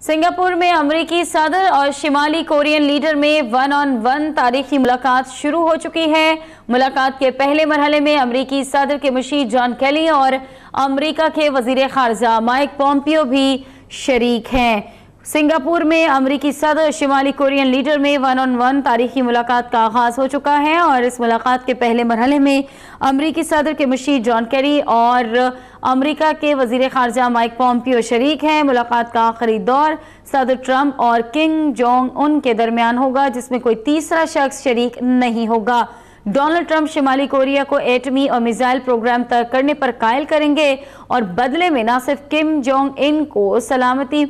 Singapore में अमेरिकी सदर और शिमाली कोरियन लीडर में वन-ऑन-वन तारीखी मुलाकात शुरू हो चुकी है। मुलाकात के पहले मरहले में अमेरिकी सदर के मुशीर जॉन केली और अमेरिका के वजीर खारजा माइक पॉम्पियो भी शरीक हैं। सिंगापुर में अमेरिकी सदर और शिमाली कोरियन लीडर में वन-ऑन-वन तारीखी मुलाकात का आगाज हो चुका है और इस मुलाकात के पहले मरहले में अमेरिकी सदर के मुशीर जॉन केली और अमेरिका के वजीर खारजा माइक पॉम्पियो शरीक हैं। मुलाकात का आखिरी दौर सदर ट्रंप और किम जोंग उन के दरमियान होगा, जिसमें कोई तीसरा शख्स शरीक नहीं होगा। डोनाल्ड ट्रंप शिमाली कोरिया को एटमी और मिसाइल प्रोग्राम तय करने पर कायल करेंगे और बदले में न सिर्फ किम जोंग इन को सलामती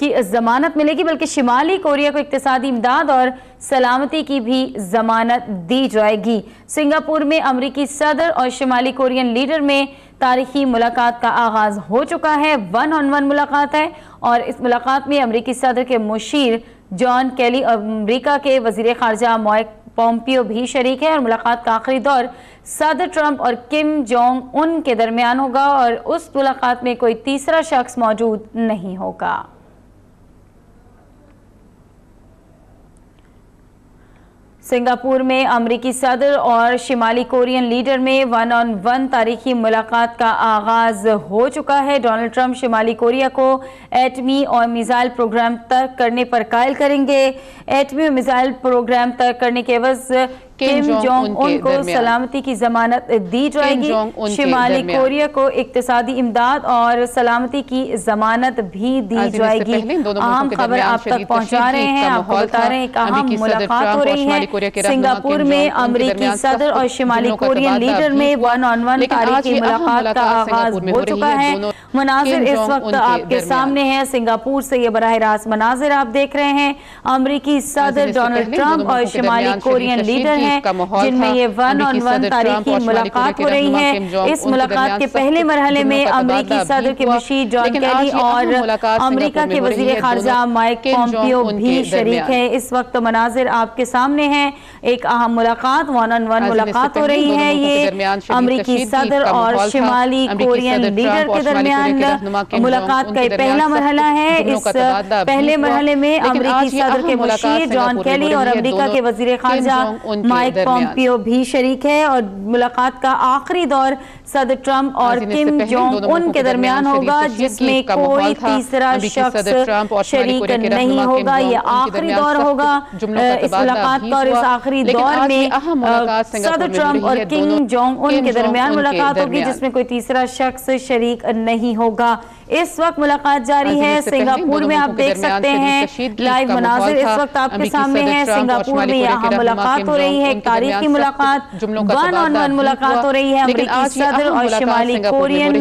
की जमानत मिलेगी, बल्कि शिमाली कोरिया को इक्तिसादी इमदाद और सलामती की भी जमानत दी जाएगी। सिंगापुर में अमेरिकी सदर और शिमाली कोरियन लीडर में तारीखी मुलाकात का आगाज हो चुका है। वन-ऑन-वन मुलाकात है और इस मुलाकात में अमेरिकी सदर के मुशीर जॉन केली और अमेरिका के वजीर खारजा माइक पॉम्पियो भी शरीक है और मुलाकात का आखिरी दौर सदर ट्रंप और किम जोंग उन के दरमियान होगा और उस मुलाकात में कोई तीसरा शख्स मौजूद नहीं होगा। सिंगापुर में अमेरिकी सदर और शिमाली कोरियन लीडर में वन-ऑन-वन तारीखी मुलाकात का आगाज हो चुका है। डोनाल्ड ट्रंप शिमाली कोरिया को एटमी और मिसाइल प्रोग्राम तय करने पर कायल करेंगे। एटमी और मिसाइल प्रोग्राम तय करने के एवज किम जोंग उन को सलामती की जमानत दी जाएगी। शिमाली कोरिया को इक्तिसादी इमदाद और सलामती की जमानत भी दी जाएगी। अहम खबर आप तक पहुंचा रहे हैं, आपको बता रहे हैं एक अहम मुलाकात हो रही है। सिंगापुर में अमेरिकी सदर और शिमाली कोरियन लीडर में वन-ऑन-वन तारीखी मुलाकात का आगाज हो चुका है। मनाजिर इस वक्त आपके सामने है। सिंगापुर से ये बराह रास्त मनाजिर आप देख रहे हैं। अमेरिकी सदर डोनाल्ड ट्रंप और शिमाली कोरियन लीडर हैं जिनमें ये वन-ऑन-वन तारीखी मुलाकात हो रही है। इस मुलाकात के पहले मरहले में अमेरिकी सदर के मुशीर जॉन केली और अमेरिका के वजीर खारजा माइक पॉम्पियो भी शरीक है। इस वक्त मनाजिर आपके सामने हैं। एक अहम मुलाकात वन-ऑन-वन मुलाकात हो रही है। ये अमेरिकी सदर और शिमाली कोरियन लीडर के दरमियान मुलाकात का पहला मरहला है। इस पहले मरहले में अमेरिकी सदर के मुशीर जॉन केली और अमेरिका के वजीर खारजा माइक पॉम्पियो भी शरीक है और मुलाकात का आखिरी दौर सदर ट्रंप और किम जोंग उन के दरमियान होगा, जिसमें कोई तीसरा शख्स शरीक नहीं होगा। ये आखिरी दौर होगा इस मुलाकात का और इस आखिरी दौर में सदर ट्रंप और किम जोंग उन के दरमियान मुलाकात होगी, जिसमें कोई तीसरा शख्स शरीक नहीं होगा। इस वक्त मुलाकात जारी है। सिंगापुर में आप देख सकते हैं लाइव मनाजिर इस वक्त आपके सामने हैं। सिंगापुर में यहाँ मुलाकात हो रही है, तारीखी मुलाकात, वन-ऑन-वन मुलाकात हो रही है। अमेरिकी सदर और शिमाली कोरियन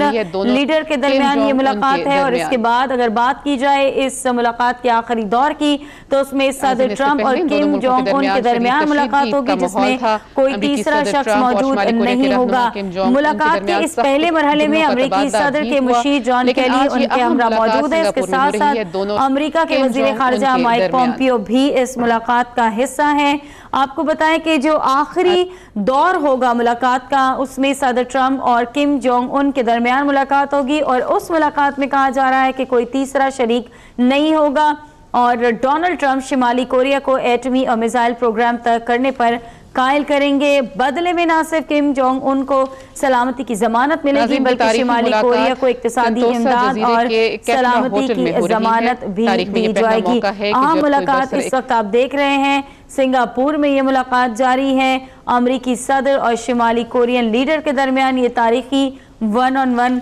लीडर के दरमियान ये मुलाकात है और इसके बाद अगर बात की जाए इस मुलाकात के आखिरी दौर की, तो उसमें सदर ट्रंप और किम जोंग उन के दरमियान मुलाकात होगी, जिसमें कोई तीसरा शख्स मौजूद नहीं होगा। मुलाकात के इस पहले मरहले में अमेरिकी सदर के मुशीर जॉन केली उनके हमरा मौजूद है। इसके साथ साथ अमेरिका के वजीर खारजा माइक पॉम्पियो भी इस मुलाकात का हिस्सा है। आपको बताएं कि जो आखिरी दौर होगा मुलाकात का, उसमें सदर ट्रंप और किम जोंग उन के दरमियान मुलाकात होगी और उस मुलाकात में कहा जा रहा है कि कोई तीसरा शरीक नहीं होगा और डोनाल्ड ट्रंप शिमाली कोरिया को एटमी और मिसाइल प्रोग्राम तय करने पर कायल करेंगे। बदले में न सिर्फ किम जोंग उन को सलामती की जमानत मिलेगी, बल्कि शिमाली कोरिया को इक्तिसादी इमदाद और सलामती की जमानत भी दी जाएगी। अहम मुलाकात इस वक्त आप देख रहे हैं। सिंगापुर में ये मुलाकात जारी है। अमेरिकी सदर और शिमाली कोरियन लीडर के दरमियान ये तारीखी वन-ऑन-वन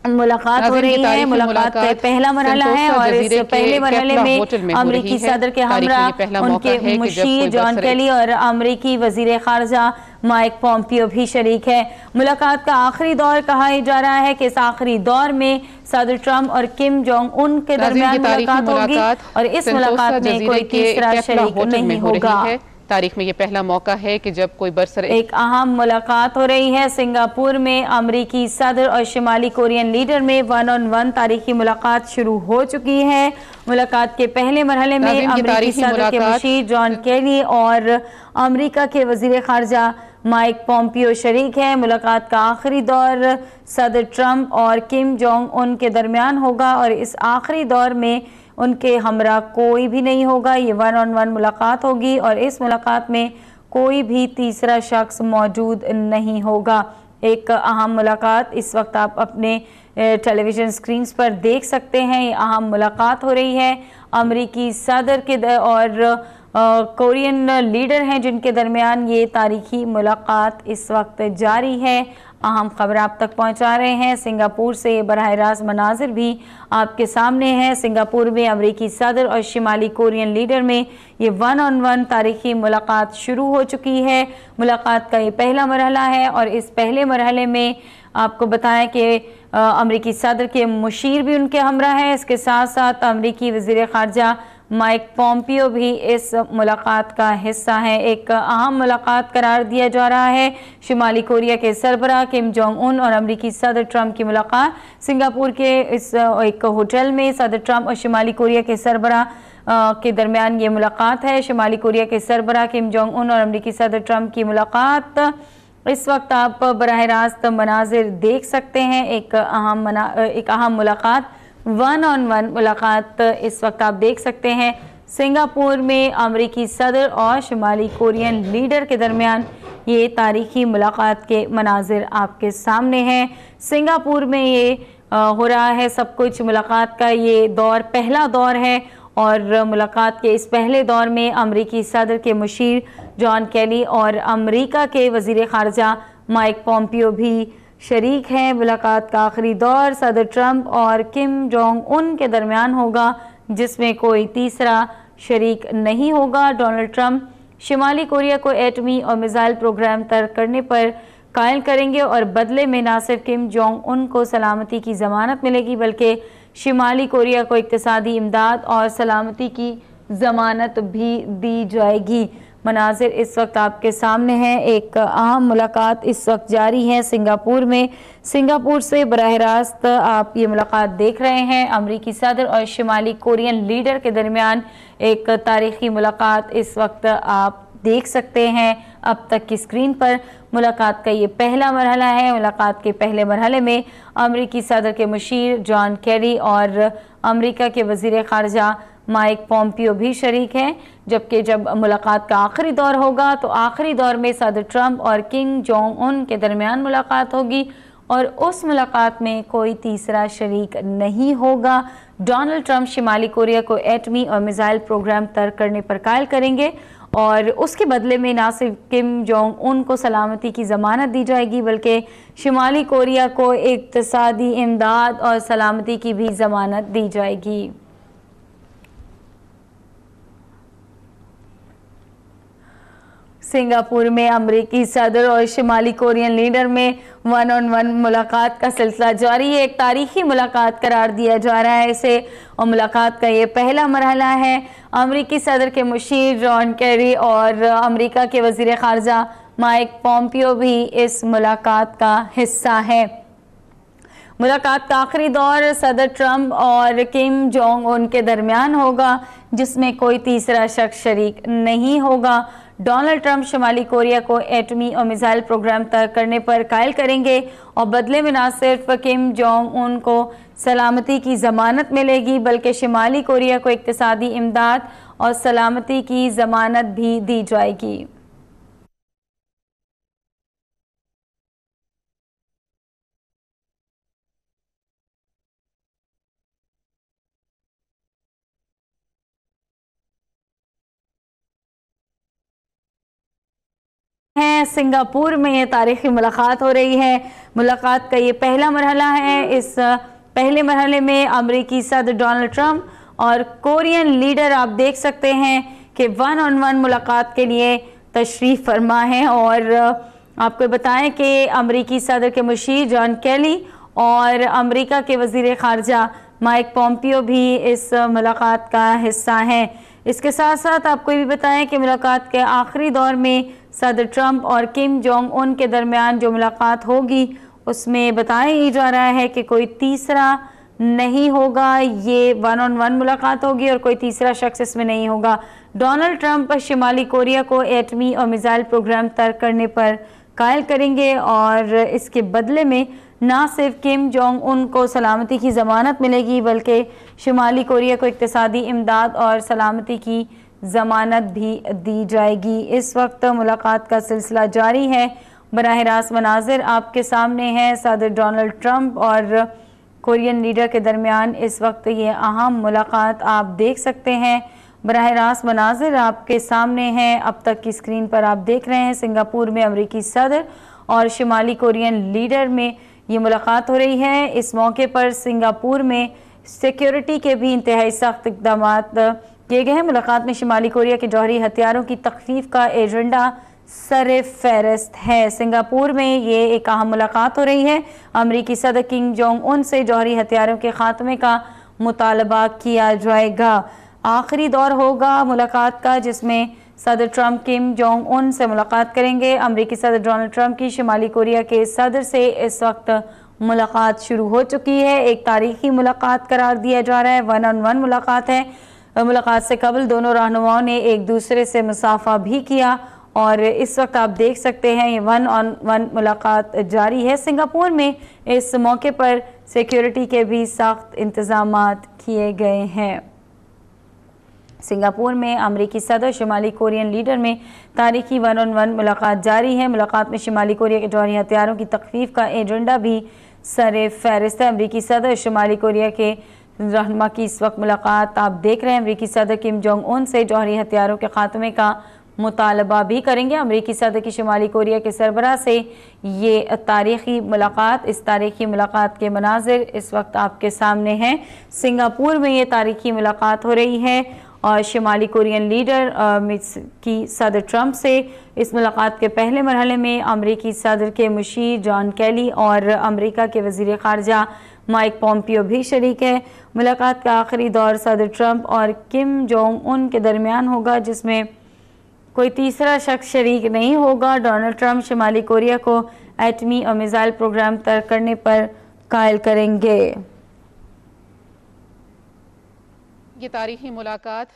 मुलाकात हो रही है। मुलाकात का पहला मरहला है और इस पहले मरहले में अमेरिकी सदर के हमरा उनके मुशीर जॉन केली और अमेरिकी वजीर खारजा माइक पॉम्पियो भी शरीक है। मुलाकात का आखिरी दौर कहा जा रहा है कि इस आखिरी दौर में सदर ट्रंप और किम जोंग उन के दरमियान मुलाकात होगी और इस मुलाकात में कोई तीसरा शरीक नहीं होगा। तारीख में ये पहला मौका है कि जब कोई बरसर एक अहम मुलाकात हो रही है। सिंगापुर में अमेरिकी सदर और शिमाली कोरियन लीडर में वन-ऑन-वन तारीखी मुलाकात शुरू हो चुकी है। मुलाकात के पहले मरहले में अमेरिकी सदर के मुशीर जॉन केली और अमेरिका के वजीर खारजा माइक पॉम्पियो शरीक है। मुलाकात का आखिरी दौर सदर ट्रंप और किम जोंग उन के दरमियान होगा और इस आखिरी दौर में उनके हमरा कोई भी नहीं होगा। ये 1 ऑन 1 मुलाकात होगी और इस मुलाकात में कोई भी तीसरा शख्स मौजूद नहीं होगा। एक अहम मुलाकात इस वक्त आप अपने टेलीविज़न स्क्रीन्स पर देख सकते हैं। ये अहम मुलाकात हो रही है अमरीकी सदर के और कोरियन लीडर हैं जिनके दरमियान ये तारीखी मुलाकात इस वक्त जारी है। अहम खबर आप तक पहुंचा रहे हैं सिंगापुर से। बराह रास्त मनाजिर भी आपके सामने हैं। सिंगापुर में अमरीकी सदर और शिमाली कोरियन लीडर में ये 1 ऑन 1 तारीखी मुलाकात शुरू हो चुकी है। मुलाकात का ये पहला मरहला है और इस पहले मरहले में आपको बताएं कि अमरीकी सदर के मुशीर भी उनके हमरा हैं। इसके साथ साथ अमरीकी वज़ीर ख़ारजा माइक पॉम्पियो भी इस मुलाकात का हिस्सा हैं। एक अहम मुलाकात करार दिया जा रहा है। शिमाली कोरिया के सरबराह किम जोंग उन और अमरीकी सदर ट्रंप की मुलाकात सिंगापुर के इस एक होटल में सदर ट्रंप और शिमाली कोरिया के सरबराह के दरमियान ये मुलाकात है। शिमाली कोरिया के सरबराह किम जोंग उन और अमरीकी सदर ट्रंप की मुलाकात इस वक्त आप बराह रास्त मनाजिर देख सकते हैं। एक अहम मुलाकात 1 ऑन 1 मुलाकात इस वक्त आप देख सकते हैं। सिंगापुर में अमरीकी सदर और शिमाली कोरियन लीडर के दरमियान ये तारीखी मुलाकात के मनाजिर आपके सामने हैं। सिंगापुर में ये हो रहा है सब कुछ। मुलाकात का ये दौर पहला दौर है और मुलाकात के इस पहले दौर में अमरीकी सदर के मुशीर जॉन केली और अमरीका के वज़ीर ख़ारजा माइक पॉम्पियो भी शरीक हैं। मुलाकात का आखिरी दौर सदर ट्रंप और किम जोंग उन के दरमियान होगा जिसमें कोई तीसरा शरीक नहीं होगा। डोनाल्ड ट्रंप शिमाली कोरिया को एटमी और मिसाइल प्रोग्राम तर्क करने पर कायल करेंगे और बदले में न सिर्फ किम जोंग उन को सलामती की ज़मानत मिलेगी बल्कि शिमाली कोरिया को इक़्तिसादी इमदाद और सलामती की ज़मानत भी दी जाएगी। मनाजिर इस वक्त आपके सामने हैं। एक अहम मुलाकात इस वक्त जारी है सिंगापुर में। सिंगापुर से बराह रास्त आप ये मुलाकात देख रहे हैं। अमरीकी सदर और शिमाली कोरियन लीडर के दरमियान एक तारीखी मुलाकात इस वक्त आप देख सकते हैं अब तक की स्क्रीन पर। मुलाकात का ये पहला मरहला है। मुलाकात के पहले मरहले में अमरीकी सदर के मुशीर जॉन केरी और अमरीका के वज़ीर ख़ारजा माइक पॉम्पियो भी शरीक हैं। जबकि जब मुलाकात का आखिरी दौर होगा तो आखिरी दौर में सदर ट्रंप और किम जोंग उन के दरमियान मुलाकात होगी और उस मुलाकात में कोई तीसरा शरीक नहीं होगा। डोनाल्ड ट्रंप शिमाली कोरिया को एटमी और मिसाइल प्रोग्राम तर्क करने पर कायल करेंगे और उसके बदले में न सिर्फ किम जोंग उन को सलामती की ज़मानत दी जाएगी बल्कि शिमाली कोरिया को इक़्तिसादी इमदाद और सलामती की भी ज़मानत दी जाएगी। सिंगापुर में अमरीकी सदर और शिमाली कोरियन लीडर में 1 ऑन 1 मुलाकात का सिलसिला जारी है। एक तारीखी मुलाकात करार दिया जा रहा है इसे और मुलाकात का ये पहला मरहला है। अमरीकी सदर के मुशीर जॉन केरी और अमरीका के वज़ीर ख़ारजा माइक पॉम्पियो भी इस मुलाकात का हिस्सा है। मुलाकात का आखिरी दौर सदर ट्रंप और किम जोंग उन के दरमियान होगा जिसमें कोई तीसरा शख्स शरीक नहीं होगा। डोनाल्ड ट्रंप शिमाली कोरिया को एटमी और मिसाइल प्रोग्राम तर्क करने पर कायल करेंगे और बदले में न सिर्फ किम जोंग उन को सलामती की ज़मानत मिलेगी बल्कि शिमाली कोरिया को इक़्तिसादी इमदाद और सलामती की ज़मानत भी दी जाएगी। सिंगापुर में ये तारीखी मुलाकात हो रही है। मुलाकात का ये पहला मरहला है। इस पहले मरहले में अमरीकी सदर डोनाल्ड ट्रंप और कोरियन लीडर आप देख सकते हैं कि 1 ऑन 1 मुलाकात के लिए तशरीफ़ फरमा है और आपको बताएं कि अमरीकी सदर के मुशीर जॉन केली और अमरीका के वज़ीर ख़ारजा माइक पॉम्पियो भी इस मुलाकात का हिस्सा हैं। इसके साथ साथ आपको ये भी बताएं कि मुलाकात के आखिरी दौर में सदर ट्रंप और किम जोंग उन के दरमियान जो मुलाकात होगी उसमें बताया जा रहा है कि कोई तीसरा नहीं होगा। ये 1 ऑन 1 मुलाकात होगी और कोई तीसरा शख्स इसमें नहीं होगा। डोनाल्ड ट्रंप शिमाली कोरिया को एटमी और मिसाइल प्रोग्राम तर्क करने पर कायल करेंगे और इसके बदले में ना सिर्फ किम जोंग उन को सलामती की ज़मानत मिलेगी बल्कि शुमाली कोरिया को इक़्तिसादी इमदाद और सलामती की ज़मानत भी दी जाएगी। इस वक्त मुलाकात का सिलसिला जारी है। बराह रास्त मनाजिर आपके सामने हैं। सदर डोनाल्ड ट्रंप और कोरियन लीडर के दरमियान इस वक्त ये अहम मुलाकात आप देख सकते हैं। बराह रास्त मनाजिर आपके सामने हैं। अब तक की स्क्रीन पर आप देख रहे हैं सिंगापुर में अमरीकी सदर और शुमाली कोरियन लीडर में ये मुलाकात हो रही है। इस मौके पर सिंगापुर में सिक्योरिटी के भी इंतहाई सख्त इक़दाम किए गए हैं। मुलाकात में शुमाली कोरिया के जौहरी हथियारों की तख़फ़ीफ़ का एजेंडा सरे फहरिस्त है। सिंगापुर में ये एक अहम मुलाकात हो रही है। अमरीकी सदर किम जोंग उन से जौहरी हथियारों के ख़ात्मे का मुतालबा किया जाएगा। आखिरी दौर होगा मुलाकात का जिसमें सदर ट्रंप किम जोंग उन से मुलाकात करेंगे। अमरीकी सदर डोनाल्ड ट्रंप की शुमाली कोरिया के सदर से इस वक्त मुलाकात शुरू हो चुकी है। एक तारीखी मुलाकात करार दिया जा रहा है। 1-on-1 मुलाकात है। मुलाकात से कबल दोनों रहनुमाओं ने एक दूसरे से मुसाफा भी किया और इस वक्त आप देख सकते हैं ये 1-on-1 मुलाकात जारी है। सिंगापुर में इस मौके पर सिक्योरिटी के भी सख्त इंतजामात किए गए हैं। सिंगापुर में अमरीकी सदर शुमाली कोरियन लीडर में तारीखी 1-on-1 मुलाकात जारी है। मुलाकात में शुमाली कोरिया के जौहरी हथियारों की तख़फ़ीफ़ का एजेंडा भी सरे फहरिस्त है। अमरीकी सदर शुमाली कोरिया के रहनुमा की इस वक्त मुलाकात आप देख रहे हैं। अमरीकी सदर किम जोंग उन से जौहरी हथियारों के ख़ात्मे का मुतालबा भी करेंगे। अमरीकी सदर की शुमाली कोरिया के सरबराह से ये तारीखी मुलाकात, इस तारीखी मुलाकात के मनाजिर इस वक्त आपके सामने हैं। सिंगापुर में ये तारीखी मुलाकात हो रही है और शुमाली कोरियन लीडर की सदर ट्रंप से इस मुलाकात के पहले मरहले में अमरीकी सदर के मुशीर जॉन केली और अमरीका के वज़ीर ख़ारजा माइक पॉम्पियो भी शरीक है। मुलाकात का आखिरी दौर सदर ट्रंप और किम जोंग उन के दरमियान होगा जिसमें कोई तीसरा शख्स शरीक नहीं होगा। डोनाल्ड ट्रंप शुमाली कोरिया को एटमी और मिसाइल प्रोग्राम तर्क करने पर कायल करेंगे। ये तारीखी मुलाकात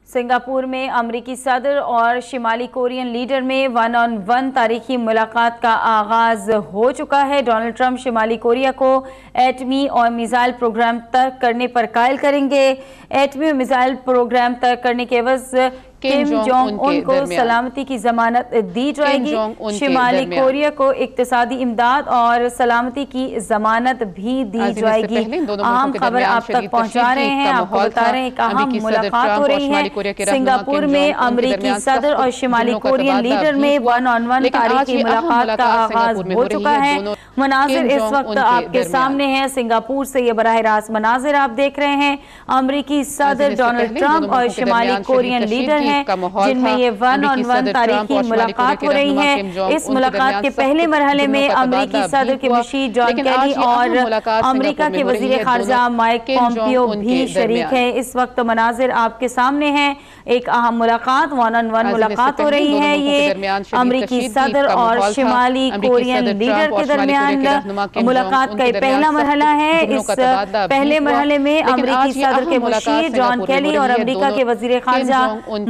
सिंगापुर में अमरीकी सदर और शुमाली कोरियन लीडर में 1-on-1 तारीखी मुलाकात का आगाज हो चुका है। डोनाल्ड ट्रंप शुमाली कोरिया को एटमी और मिसाइल प्रोग्राम तर्क करने पर कायल करेंगे। एटमी और मिसाइल प्रोग्राम तर्क करने के एवज किम जोंग उन को सलामती की जमानत दी जाएगी। शुमाली कोरिया को इक्तिसादी इमदाद और सलामती की जमानत भी दी जाएगी। अहम खबर आप तक पहुंचा रहे हैं, आपको बता रहे हैं एक अहम मुलाकात हो रही है सिंगापुर में अमरीकी सदर और शुमाली कोरियन लीडर में 1-on-1 तारीखी मुलाकात का आगाज हो चुका है। मनाजिर इस वक्त आपके सामने हैं। सिंगापुर से ये बराह रास्त मनाजिर आप देख रहे हैं। अमरीकी सदर डोनाल्ड ट्रंप और शुमाली कोरियन लीडर हैं जिनमें ये 1-on-1 तारीखी मुलाकात हो रही है। इस मुलाकात के पहले मरहले में अमरीकी सदर के मुशीर जॉन केली और अमरीका के वज़ीर ख़ारजा माइक पॉम्पियो भी शरीक है। इस वक्त मनाजिर आपके सामने हैं। एक अहम मुलाकात 1-on-1 मुलाकात हो रही है। ये अमरीकी सदर और शुमाली कोरियन लीडर के दरमियान मुलाकात का पहला मरहला है। इस पहले मरहले में अमरीकी सदर के मुशीर जॉन केली और अमरीका के वज़ीर ख़ारजा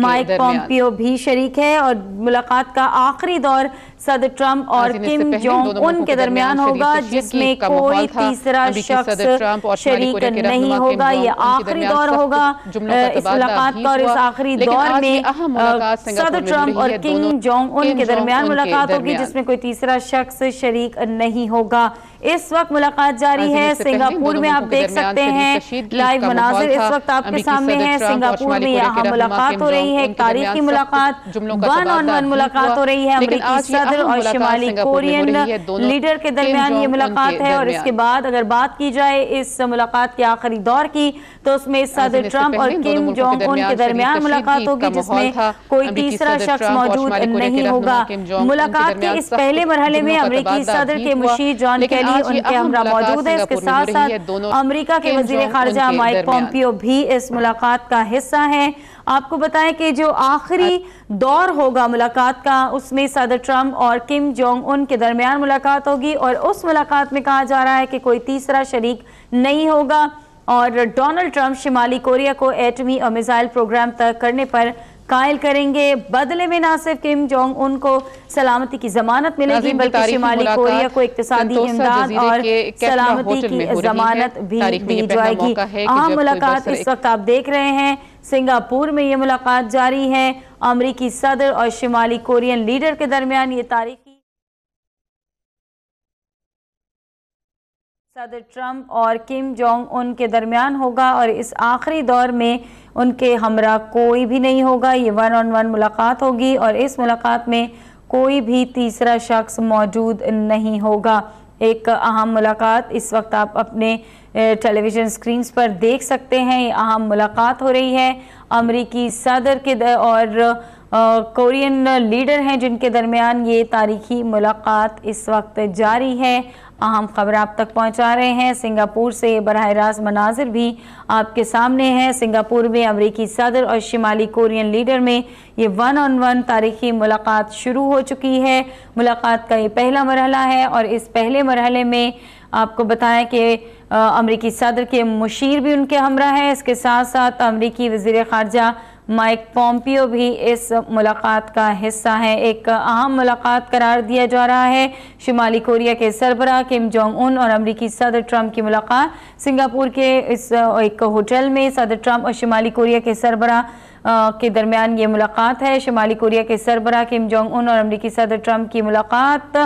माइक पॉम्पियो भी शरीक है और मुलाकात का आखिरी दौर सदर ट्रंप और किम जोंग उन के दरमियान होगा जिसमें कोई तीसरा शख्स शरीक नहीं होगा। ये आखिरी दौर होगा इस मुलाकात का और इस आखिरी दौर में सदर ट्रंप और किम जोंग उन के दरमियान मुलाकात होगी जिसमें कोई तीसरा शख्स शरीक नहीं होगा। इस वक्त मुलाकात जारी है। सिंगापुर में आप देख सकते हैं लाइव मनाजिर इस वक्त आपके सामने हैं। सिंगापुर में यहाँ मुलाकात हो रही है, एक तारीखी मुलाकात 1-on-1 मुलाकात हो रही है। अमरीकी सदर और शुमाली कोरियन लीडर के दरमियान ये मुलाकात है और इसके बाद अगर बात की जाए इस मुलाकात के आखिरी दौर की तो उसमें सदर ट्रंप और किम जोंग उन के दरमियान मुलाकात होगी जिसमें कोई तीसरा शख्स मौजूद नहीं होगा। मुलाकात के इस पहले मरहले में अमरीकी सदर के मुशीर जॉन केली उनके हमरा मौजूद है। इसके साथ साथ अमेरिका के वज़ीर ख़ारजा माइक पॉम्पियो भी इस मुलाकात का हिस्सा है। आपको बताएं कि जो आखिरी दौर होगा मुलाकात का उसमें सदर ट्रंप और किम जोंग उन के दरमियान मुलाकात होगी और उस मुलाकात में कहा जा रहा है कि कोई तीसरा शरीक नहीं होगा और डोनाल्ड ट्रंप शुमाली कोरिया को एटमी और मिसाइल प्रोग्राम तक करने पर कायल करेंगे। बदले में न सिर्फ किम जोंग उन को सलामती की जमानत मिलेगी बल्कि शिमाली कोरिया को इक्तिसादी इमदाद और सलामती की जमानत भी दी जाएगी। अहम मुलाकात इस वक्त आप देख रहे हैं सिंगापुर में ये मुलाकात जारी है। अमरीकी सदर और शिमाली कोरियन लीडर के दरमियान ये तारीखी सदर ट्रंप और किम जोंग उन के दरमियान होगा और इस आखिरी दौर में उनके हमरा कोई भी नहीं होगा। ये 1-on-1 मुलाकात होगी और इस मुलाकात में कोई भी तीसरा शख्स मौजूद नहीं होगा। एक अहम मुलाकात इस वक्त आप अपने टेलीविज़न स्क्रीन्स पर देख सकते हैं। ये अहम मुलाकात हो रही है अमरीकी सदर के और कोरियन लीडर हैं जिनके दरमियान ये तारीखी मुलाकात इस वक्त जारी है। अहम खबर आप तक पहुंचा रहे हैं सिंगापुर से। बराह रास्त मनाजिर भी आपके सामने हैं। सिंगापुर में अमरीकी सदर और शिमाली कोरियन लीडर में ये 1-on-1 तारीखी मुलाकात शुरू हो चुकी है। मुलाकात का ये पहला मरहला है और इस पहले मरहले में आपको बताया कि अमरीकी सदर के मुशीर भी उनके हमरा हैं। इसके साथ साथ अमरीकी वज़ीर ख़ारजा माइक पोम्पियो भी इस मुलाकात का हिस्सा है। एक अहम मुलाकात करार दिया जा रहा है। शिमाली कोरिया के सरबराह किम जोंग उन और अमरीकी सदर ट्रंप की मुलाकात सिंगापुर के इस एक होटल में सदर ट्रंप और शिमाली कोरिया के सरबराह के दरमियान ये मुलाकात है। शिमाली कोरिया के सरबराह किम जोंग उन और अमरीकी सदर ट्रंप की मुलाकात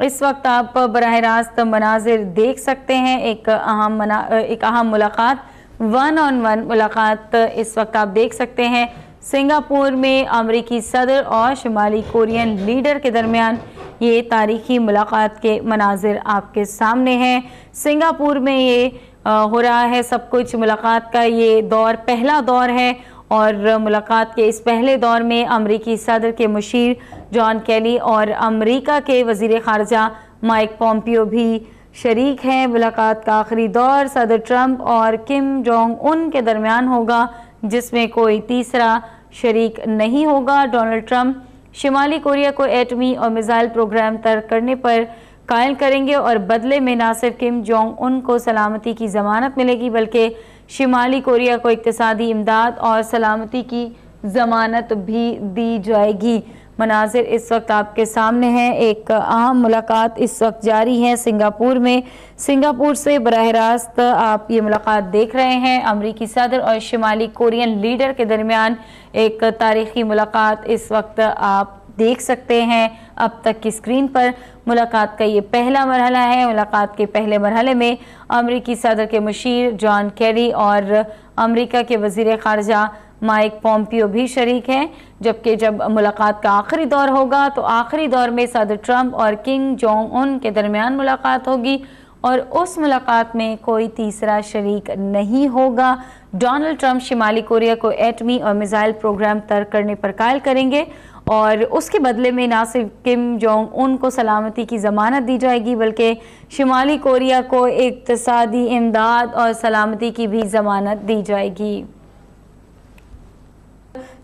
इस वक्त आप बराह रास्त मनाजिर देख सकते हैं। एक अहम मुलाकात 1-on-1 मुलाकात इस वक्त आप देख सकते हैं सिंगापुर में अमरीकी सदर और शिमाली कोरियन लीडर के दरमियान ये तारीखी मुलाकात के मनाजिर आपके सामने हैं। सिंगापुर में ये हो रहा है सब कुछ। मुलाकात का ये दौर पहला दौर है और मुलाकात के इस पहले दौर में अमरीकी सदर के मुशीर जॉन केली और अमरीका के वज़ीर ख़ारजा माइक पोम्पियो भी शरीक हैं। मुलाकात का आखिरी दौर सदर ट्रंप और किम जोंग उन के दरमियान होगा जिसमें कोई तीसरा शरीक नहीं होगा। डोनाल्ड ट्रंप शिमाली कोरिया को एटमी और मिसाइल प्रोग्राम तर्क करने पर कायल करेंगे और बदले में न सिर्फ किम जोंग उन को सलामती की ज़मानत मिलेगी बल्कि शिमाली कोरिया को इक्तिसादी इमदाद और सलामती की ज़मानत भी दी जाएगी। मनाजिर इस वक्त आपके सामने हैं। एक अहम मुलाकात इस वक्त जारी है सिंगापुर में। सिंगापुर से बराह रास्त आप ये मुलाकात देख रहे हैं। अमरीकी सदर और शिमाली कोरियन लीडर के दरमियान एक तारीखी मुलाकात इस वक्त आप देख सकते हैं अब तक की स्क्रीन पर। मुलाकात का ये पहला मरहला है। मुलाकात के पहले मरहले में अमरीकी सदर के मुशीर जॉन केरी और अमरीका के वज़ीर ख़ारजा माइक पोम्पियो भी शरीक हैं। जबकि जब मुलाकात का आखिरी दौर होगा तो आखिरी दौर में सदर ट्रंप और किम जोंग उन के दरमियान मुलाकात होगी और उस मुलाकात में कोई तीसरा शरीक नहीं होगा। डोनाल्ड ट्रंप शिमाली कोरिया को एटमी और मिसाइल प्रोग्राम तर्क करने पर कायल करेंगे और उसके बदले में न सिर्फ किम जोंग उन को सलामती की ज़मानत दी जाएगी बल्कि शिमाली कोरिया को इक़्तिसादी इमदाद और सलामती की भी ज़मानत दी जाएगी।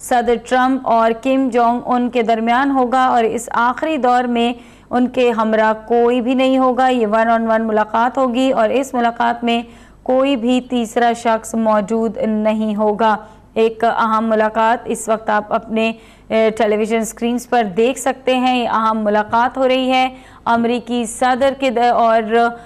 सदर ट्रंप और किम जोंग उन के दरमियान होगा और इस आखिरी दौर में उनके हमरा कोई भी नहीं होगा। ये 1-on-1 मुलाकात होगी और इस मुलाकात में कोई भी तीसरा शख्स मौजूद नहीं होगा। एक अहम मुलाकात इस वक्त आप अपने टेलीविज़न स्क्रीन्स पर देख सकते हैं। ये अहम मुलाकात हो रही है अमरीकी सदर के और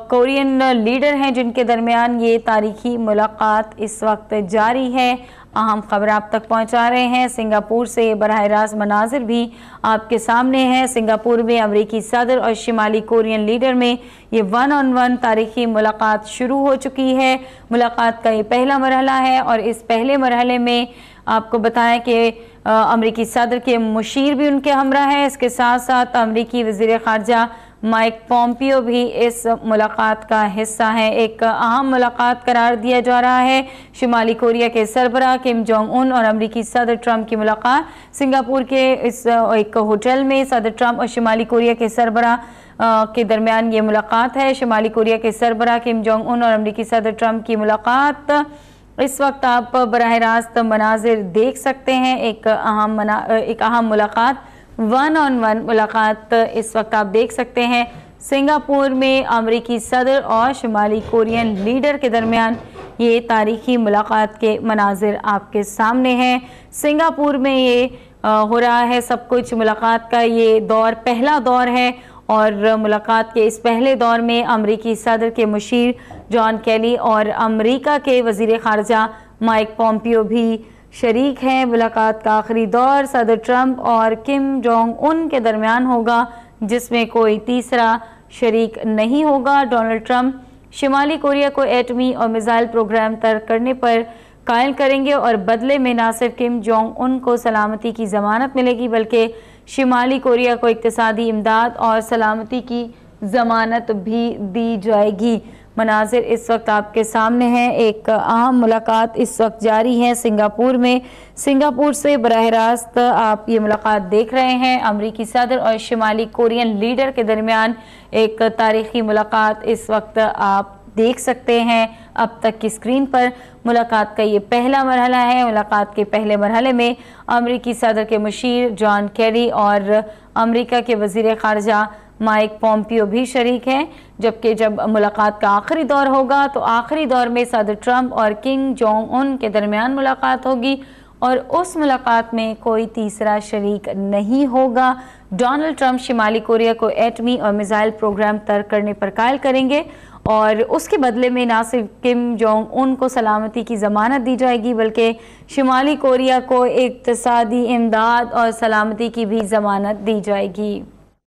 कोरियन लीडर हैं जिनके दरमियान ये तारीखी मुलाकात इस वक्त जारी है। अहम खबर आप तक पहुंचा रहे हैं सिंगापुर से। बराह रास्त मनाजिर भी आपके सामने हैं। सिंगापुर में अमरीकी सदर और शिमाली कोरियन लीडर में ये 1-on-1 तारीखी मुलाकात शुरू हो चुकी है। मुलाकात का ये पहला मरहला है और इस पहले मरहले में आपको बताया कि अमरीकी सदर के मुशीर भी उनके हमरा हैं। इसके साथ साथ अमरीकी वज़ीर ख़ारजा माइक पोम्पियो भी इस मुलाकात का हिस्सा है। एक अहम मुलाकात करार दिया जा रहा है। शिमाली कोरिया के सरबराह किम जोंग उन और अमरीकी सदर ट्रंप की मुलाकात सिंगापुर के इस एक होटल में सदर ट्रंप और शिमाली कोरिया के सरबराह के दरमियान ये मुलाकात है। शिमाली कोरिया के सरबराह किम जोंग उन और अमरीकी सदर ट्रंप की मुलाकात इस वक्त आप बराह रास्त मनाजिर देख सकते हैं। एक अहम मुलाकात 1-on-1 मुलाकात इस वक्त आप देख सकते हैं सिंगापुर में अमरीकी सदर और शिमाली कोरियन लीडर के दरमियान ये तारीखी मुलाकात के मनाजिर आपके सामने हैं। सिंगापुर में ये हो रहा है सब कुछ। मुलाकात का ये दौर पहला दौर है और मुलाकात के इस पहले दौर में अमरीकी सदर के मुशीर जॉन केरी और अमरीका के वज़ीर ख़ारजा माइक पॉम्पियो भी शरीक हैं। मुलाकात का आखिरी दौर सदर ट्रंप और किम जोंग उन के दरमियान होगा, जिसमें कोई तीसरा शरीक नहीं होगा। डोनाल्ड ट्रंप शिमाली कोरिया को एटमी और मिसाइल प्रोग्राम तर्क करने पर कायल करेंगे और बदले में न सिर्फ किम जोंग उन को सलामती की ज़मानत मिलेगी बल्कि शिमाली कोरिया को इक़्तिसादी इमदाद और सलामती की ज़मानत भी दी जाएगी। मनाजिर इस वक्त आपके सामने हैं। एक अहम मुलाकात इस वक्त जारी है सिंगापुर में। सिंगापुर से बराह रास्त आप ये मुलाकात देख रहे हैं। अमरीकी सदर और शिमाली कोरियन लीडर के दरमियान एक तारीखी मुलाकात इस वक्त आप देख सकते हैं अब तक की स्क्रीन पर। मुलाकात का ये पहला मरहला है। मुलाकात के पहले मरहले में अमरीकी सदर के मुशीर जॉन केरी और अमरीका के वज़ीर ख़ारजा माइक पॉम्पियो भी शरीक हैं, जबकि जब मुलाकात का आखिरी दौर होगा तो आखिरी दौर में सदर ट्रंप और किम जोंग उन के दरमियान मुलाकात होगी और उस मुलाकात में कोई तीसरा शरीक नहीं होगा। डोनाल्ड ट्रंप शिमाली कोरिया को एटमी और मिसाइल प्रोग्राम तर्क करने पर कायल करेंगे और उसके बदले में न सिर्फ किम जोंग उन को सलामती की ज़मानत दी जाएगी बल्कि शिमाली कोरिया को इक़्तिसादी इमदाद और सलामती की भी ज़मानत दी जाएगी।